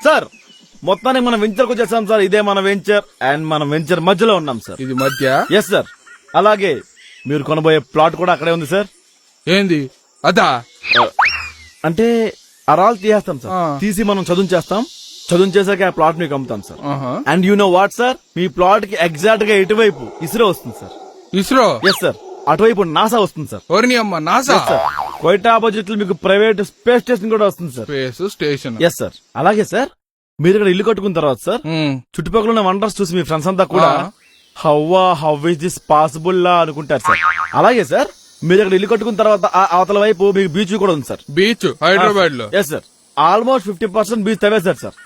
Sir మొత్తానికి మనం venture కు వచ్చేసాం సార్. ఇదే మన వెంచర్ అండ్ మనం వెంచర్ మధ్యలో ఉన్నాం సార్. ఇది మధ్య. Yes sir. అలాగే మీరు కొనబోయే ప్లాట్ కూడా అక్కడే ఉంది సార్. ఏంది అదా? అంటే ఆ రాళ్ళు తీసేస్తాం సార్. తీసి మనం చదును చేస్తాం. చదును చేశాక ఆ ప్లాట్ మీకు అమ్ముతాం sir. And you know what sir, మీ ప్లాట్ కి ఎగ్జాక్ట్ గా ఎటువైపు ఇస్రో వస్తుంది సార్. ఇస్రో? Yes sir. అటువైపు నాసా వస్తుంది సార్. ఓర్ని అమ్మ నాసా. క్వైట్ ఆపోజిట్ లో మీకు ప్రైవేట్ స్పేస్ స్టేషన్ కూడా వస్తుంది sir. Space station. Yes sir. అలాగే సార్ మీరు ఇక్కడ ఇల్లు కట్టుకున్న తర్వాత సార్ చుట్టుపక్కల ఉన్న వండర్స్ చూసి మీ ఫ్రెండ్స్ అంతా కూడా హౌ ఇస్ దిస్ పాసిబుల్ లా అనుకుంటారు సార్. అలాగే సార్ మీరు ఇక్కడ ఇల్లు కట్టుకున్న తర్వాత అవతల వైపు మీకు బీచ్ కూడా ఉంది సార్. బీచ్ హైదరాబాద్ లో? Yes sir. ఆల్మోస్ట్ 50% బీచ్ తవ్వేస్తారు సార్.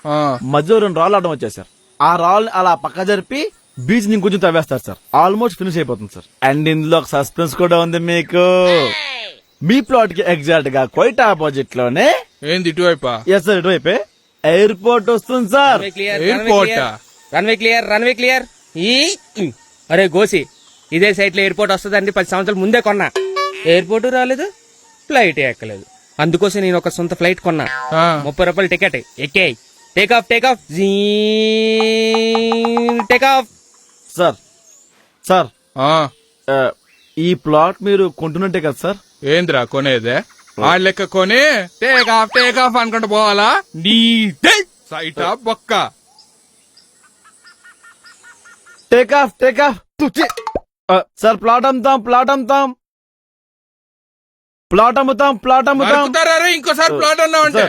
మధ్యలో 2 రాళ్ళు అడ్డం వచ్చాయి సార్. ఆ రాళ్ళు అలా పక్క జరిపి బీచ్ ని కొంచెం తవ్వేస్తారు సార్. ఆల్మోస్ట్ ఫినిష్ అయిపోతుంది సార్. అండ్ ఇందులో ఒక సస్పెన్స్ కూడా ఉంది మీకు. మీ ప్లాట్ కి ఎగ్జాక్ట్ గా క్వైట్ ఆపోజిట్ లోనే ఏంది ఇటువైపా? ఎస్ సార్ ఇటువైపే ఎయిర్పోర్ట్ వస్తుంది sir. Airport? Runway clear, runway clear. అరే గోసి, ఇదే సైట్ లో ఎయిర్పోర్ట్ వస్తుందండి 10 సంవత్సరాల ముందే కొన్నా. ఎయిర్పోర్ట్ రాలేదు, ఫ్లైట్ ఎక్కలేదు. అందుకోసం నేను ఒక సొంత ఫ్లైట్ కొన్నా. 30 రూపాయలు టికెట్. ఎక్కేయ్. Take off, take off, take off. Sir sir ఈ ప్లాట్ మీరు కొంటున్నట్టే కదా సార్? ఏంద్రా కొనేదే? ఆ లెక్క కొని టేక్ ఆఫ్ అనుకుంటూ పోవాలా? నీ సైట్ బొక్క. Take off, take off. Sir plot అమ్ముతాం, ప్లాట్ అమ్ముతాం, ప్లాట్ అమ్ముతాం, ప్లాట్ అమ్ముతాం. ఇంకోసారి ప్లాట్ అన్నావు అంటే